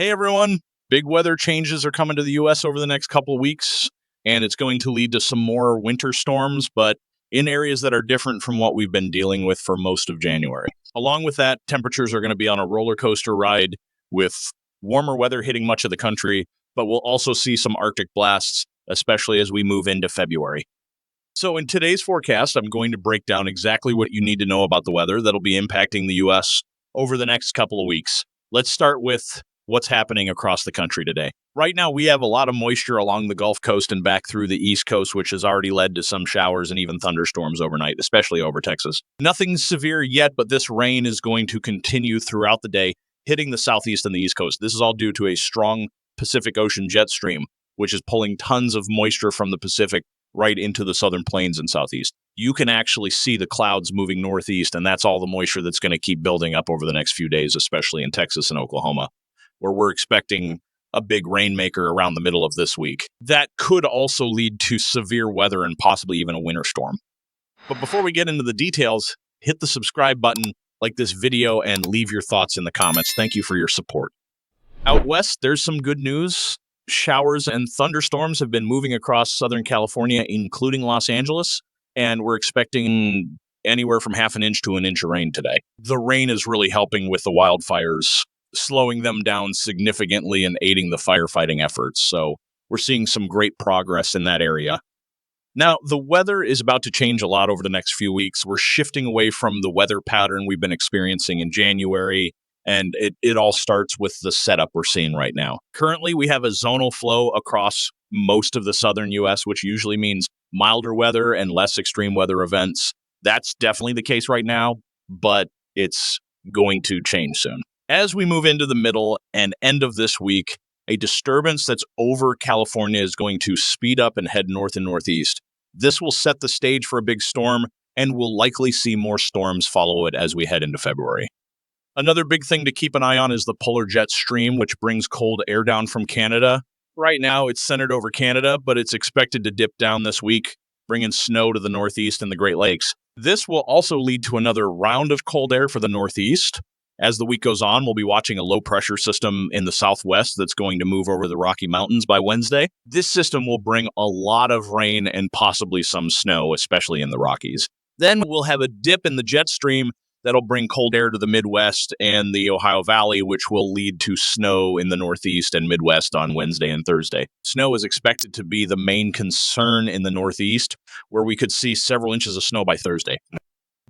Hey everyone, big weather changes are coming to the US over the next couple of weeks, and it's going to lead to some more winter storms, but in areas that are different from what we've been dealing with for most of January. Along with that, temperatures are going to be on a roller coaster ride with warmer weather hitting much of the country, but we'll also see some Arctic blasts, especially as we move into February. So, in today's forecast, I'm going to break down exactly what you need to know about the weather that'll be impacting the U.S. over the next couple of weeks. Let's start with what's happening across the country today. Right now, we have a lot of moisture along the Gulf Coast and back through the East Coast, which has already led to some showers and even thunderstorms overnight, especially over Texas. Nothing severe yet, but this rain is going to continue throughout the day, hitting the Southeast and the East Coast. This is all due to a strong Pacific Ocean jet stream, which is pulling tons of moisture from the Pacific right into the southern plains and southeast. You can actually see the clouds moving northeast, and that's all the moisture that's going to keep building up over the next few days, especially in Texas and Oklahoma, where we're expecting a big rainmaker around the middle of this week. That could also lead to severe weather and possibly even a winter storm. But before we get into the details, hit the subscribe button, like this video, and leave your thoughts in the comments. Thank you for your support. Out west, there's some good news. Showers and thunderstorms have been moving across Southern California, including Los Angeles, and we're expecting anywhere from half an inch to an inch of rain today. The rain is really helping with the wildfires, slowing them down significantly and aiding the firefighting efforts. So we're seeing some great progress in that area. Now, the weather is about to change a lot over the next few weeks. We're shifting away from the weather pattern we've been experiencing in January, and it all starts with the setup we're seeing right now. Currently, we have a zonal flow across most of the southern U.S., which usually means milder weather and less extreme weather events. That's definitely the case right now, but it's going to change soon. As we move into the middle and end of this week, a disturbance that's over California is going to speed up and head north and northeast. This will set the stage for a big storm, and we'll likely see more storms follow it as we head into February. Another big thing to keep an eye on is the polar jet stream, which brings cold air down from Canada. Right now, it's centered over Canada, but it's expected to dip down this week, bringing snow to the northeast and the Great Lakes. This will also lead to another round of cold air for the northeast. As the week goes on, we'll be watching a low-pressure system in the southwest that's going to move over the Rocky Mountains by Wednesday. This system will bring a lot of rain and possibly some snow, especially in the Rockies. Then we'll have a dip in the jet stream that'll bring cold air to the Midwest and the Ohio Valley, which will lead to snow in the Northeast and Midwest on Wednesday and Thursday. Snow is expected to be the main concern in the Northeast, where we could see several inches of snow by Thursday.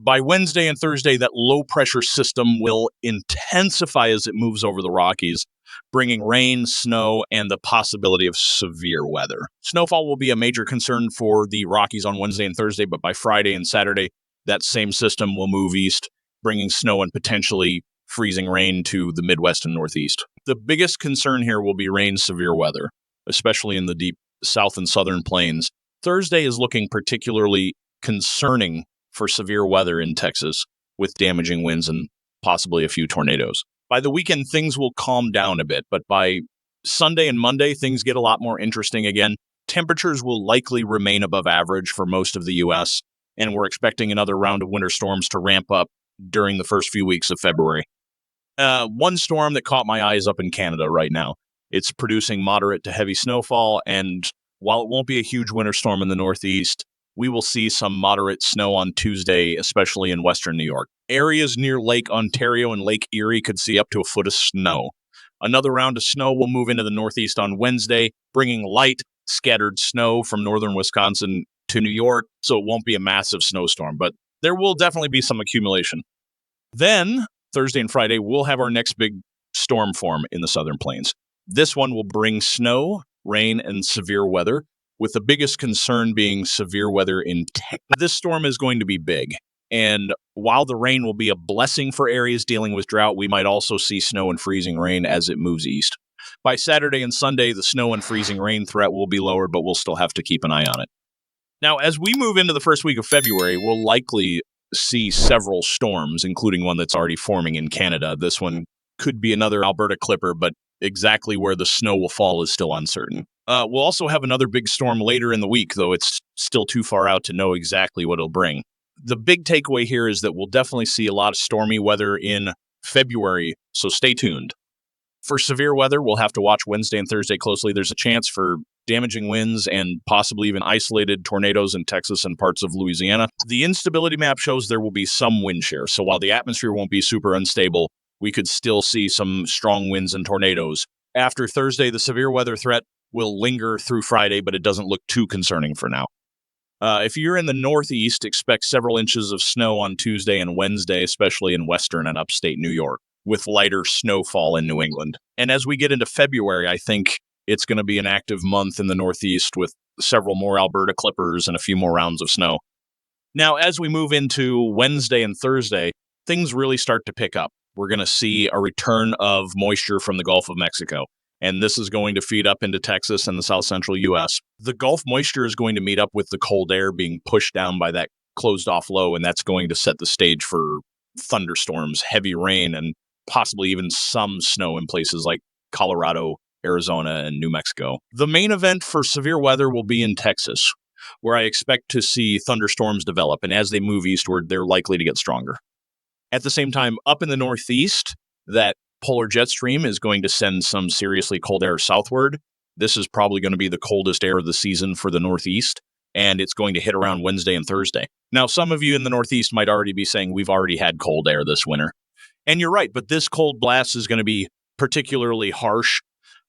By Wednesday and Thursday, that low-pressure system will intensify as it moves over the Rockies, bringing rain, snow, and the possibility of severe weather. Snowfall will be a major concern for the Rockies on Wednesday and Thursday, but by Friday and Saturday, that same system will move east, bringing snow and potentially freezing rain to the Midwest and Northeast. The biggest concern here will be rain, severe weather, especially in the deep south and southern plains. Thursday is looking particularly concerning for severe weather in Texas, with damaging winds and possibly a few tornadoes. By the weekend, things will calm down a bit, but by Sunday and Monday, things get a lot more interesting again. Temperatures will likely remain above average for most of the U.S., and we're expecting another round of winter storms to ramp up during the first few weeks of February. One storm that caught my eye is up in Canada right now. It's producing moderate to heavy snowfall, and while it won't be a huge winter storm in the Northeast, we will see some moderate snow on Tuesday, especially in western New York. Areas near Lake Ontario and Lake Erie could see up to a foot of snow. Another round of snow will move into the Northeast on Wednesday, bringing light, scattered snow from northern Wisconsin to New York, so it won't be a massive snowstorm, but there will definitely be some accumulation. Then, Thursday and Friday, we'll have our next big storm form in the southern plains. This one will bring snow, rain, and severe weather, with the biggest concern being severe weather in Texas. This storm is going to be big, and while the rain will be a blessing for areas dealing with drought, we might also see snow and freezing rain as it moves east. By Saturday and Sunday, the snow and freezing rain threat will be lowered, but we'll still have to keep an eye on it. Now, as we move into the first week of February, we'll likely see several storms, including one that's already forming in Canada. This one could be another Alberta Clipper, but exactly where the snow will fall is still uncertain. We'll also have another big storm later in the week, though it's still too far out to know exactly what it'll bring. The big takeaway here is that we'll definitely see a lot of stormy weather in February, so stay tuned. For severe weather, we'll have to watch Wednesday and Thursday closely. There's a chance for damaging winds and possibly even isolated tornadoes in Texas and parts of Louisiana. The instability map shows there will be some wind shear. So while the atmosphere won't be super unstable, we could still see some strong winds and tornadoes. After Thursday, the severe weather threat will linger through Friday, but it doesn't look too concerning for now. If you're in the Northeast, expect several inches of snow on Tuesday and Wednesday, especially in western and upstate New York, with lighter snowfall in New England. And as we get into February, I think it's going to be an active month in the Northeast with several more Alberta clippers and a few more rounds of snow. Now, as we move into Wednesday and Thursday, things really start to pick up. We're going to see a return of moisture from the Gulf of Mexico, and this is going to feed up into Texas and the south central U.S. The Gulf moisture is going to meet up with the cold air being pushed down by that closed-off low, and that's going to set the stage for thunderstorms, heavy rain, and possibly even some snow in places like Colorado, Arizona, and New Mexico. The main event for severe weather will be in Texas, where I expect to see thunderstorms develop, and as they move eastward, they're likely to get stronger. At the same time, up in the Northeast, that polar jet stream is going to send some seriously cold air southward. This is probably going to be the coldest air of the season for the Northeast, and it's going to hit around Wednesday and Thursday. Now, some of you in the Northeast might already be saying we've already had cold air this winter. And you're right, but this cold blast is going to be particularly harsh,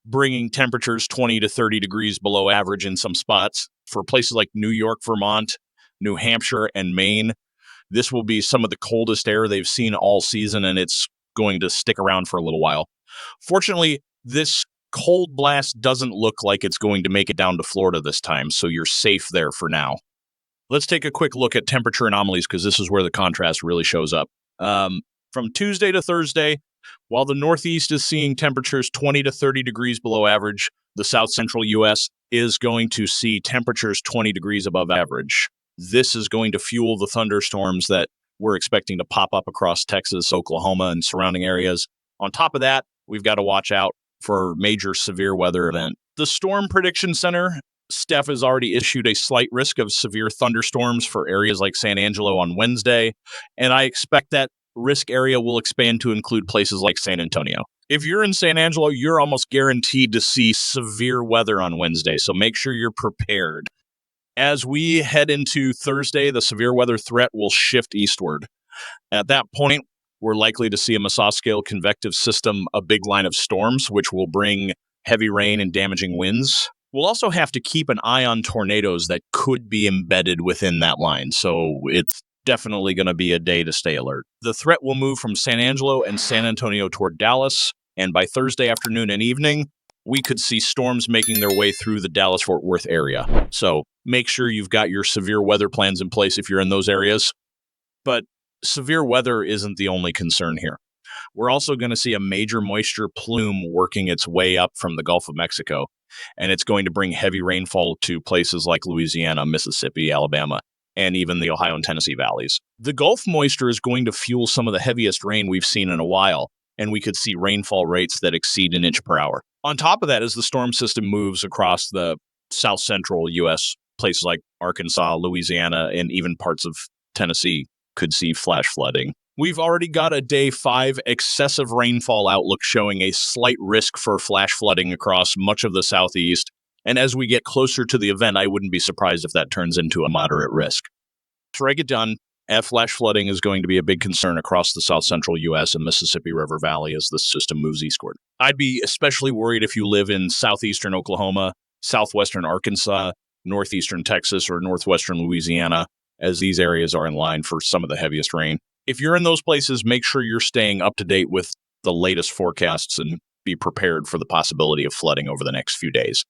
bringing temperatures 20 to 30 degrees below average in some spots. For places like New York, Vermont, New Hampshire, and Maine, this will be some of the coldest air they've seen all season, and it's going to stick around for a little while. Fortunately, this cold blast doesn't look like it's going to make it down to Florida this time, so you're safe there for now. Let's take a quick look at temperature anomalies because this is where the contrast really shows up. From Tuesday to Thursday, while the Northeast is seeing temperatures 20 to 30 degrees below average, the south central U.S. is going to see temperatures 20 degrees above average. This is going to fuel the thunderstorms that we're expecting to pop up across Texas, Oklahoma, and surrounding areas. On top of that, we've got to watch out for major severe weather event. The Storm Prediction Center, Steph, has already issued a slight risk of severe thunderstorms for areas like San Angelo on Wednesday, and I expect that risk area will expand to include places like San Antonio. If you're in San Angelo, you're almost guaranteed to see severe weather on Wednesday, so make sure you're prepared. As we head into Thursday, the severe weather threat will shift eastward. At that point, we're likely to see a mesoscale convective system, a big line of storms, which will bring heavy rain and damaging winds. We'll also have to keep an eye on tornadoes that could be embedded within that line, so it's definitely going to be a day to stay alert. The threat will move from San Angelo and San Antonio toward Dallas, and by Thursday afternoon and evening, we could see storms making their way through the Dallas-Fort Worth area. So make sure you've got your severe weather plans in place if you're in those areas. But severe weather isn't the only concern here. We're also going to see a major moisture plume working its way up from the Gulf of Mexico, and it's going to bring heavy rainfall to places like Louisiana, Mississippi, Alabama, and even the Ohio and Tennessee valleys. The Gulf moisture is going to fuel some of the heaviest rain we've seen in a while, and we could see rainfall rates that exceed an inch per hour. On top of that, as the storm system moves across the south central U.S., places like Arkansas, Louisiana, and even parts of Tennessee could see flash flooding. We've already got a day 5 excessive rainfall outlook showing a slight risk for flash flooding across much of the southeast. And as we get closer to the event, I wouldn't be surprised if that turns into a moderate risk. Before I get done, flash flooding is going to be a big concern across the south central U.S. and Mississippi River Valley as the system moves eastward. I'd be especially worried if you live in southeastern Oklahoma, southwestern Arkansas, northeastern Texas, or northwestern Louisiana, as these areas are in line for some of the heaviest rain. If you're in those places, make sure you're staying up to date with the latest forecasts and be prepared for the possibility of flooding over the next few days.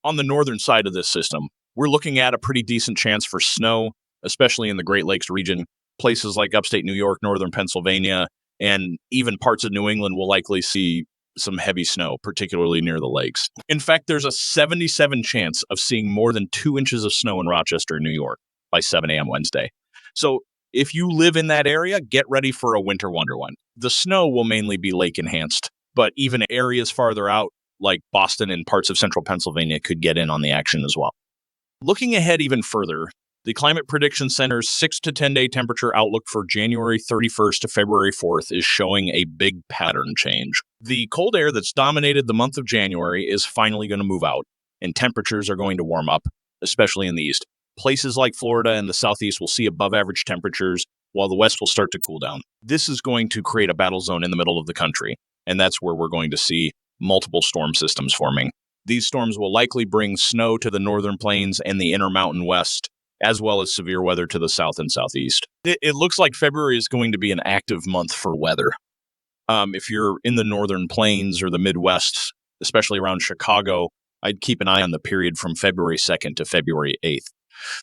On the northern side of this system, we're looking at a pretty decent chance for snow, especially in the Great Lakes region. Places like upstate New York, northern Pennsylvania, and even parts of New England will likely see some heavy snow, particularly near the lakes. In fact, there's a 77% chance of seeing more than 2 inches of snow in Rochester, New York by 7 a.m. Wednesday. So if you live in that area, get ready for a winter wonderland. The snow will mainly be lake enhanced, but even areas farther out, like Boston and parts of central Pennsylvania, could get in on the action as well. Looking ahead even further, The Climate Prediction Center's 6 to 10 day temperature outlook for January 31st to February 4th is showing a big pattern change. The cold air that's dominated the month of January is finally going to move out, and temperatures are going to warm up, especially in the east. Places like Florida and the southeast will see above average temperatures, while the west will start to cool down. This is going to create a battle zone in the middle of the country, and that's where we're going to see multiple storm systems forming. These storms will likely bring snow to the northern plains and the Intermountain West, as well as severe weather to the south and southeast. It looks like February is going to be an active month for weather. If you're in the northern plains or the Midwest, especially around Chicago, I'd keep an eye on the period from February 2nd to February 8th.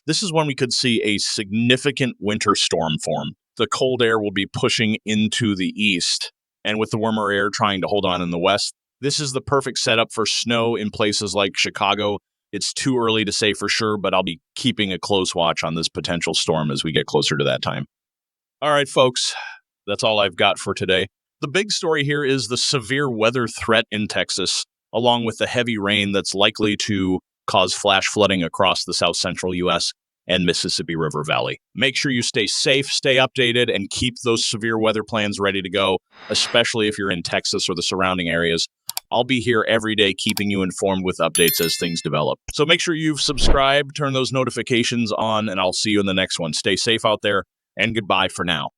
This is when we could see a significant winter storm form. The cold air will be pushing into the east, and with the warmer air trying to hold on in the west, this is the perfect setup for snow in places like Chicago. It's too early to say for sure, but I'll be keeping a close watch on this potential storm as we get closer to that time. All right, folks, that's all I've got for today. The big story here is the severe weather threat in Texas, along with the heavy rain that's likely to cause flash flooding across the south central U.S. and Mississippi River Valley. Make sure you stay safe, stay updated, and keep those severe weather plans ready to go, especially if you're in Texas or the surrounding areas. I'll be here every day keeping you informed with updates as things develop. So make sure you've subscribed, turn those notifications on, and I'll see you in the next one. Stay safe out there, and goodbye for now.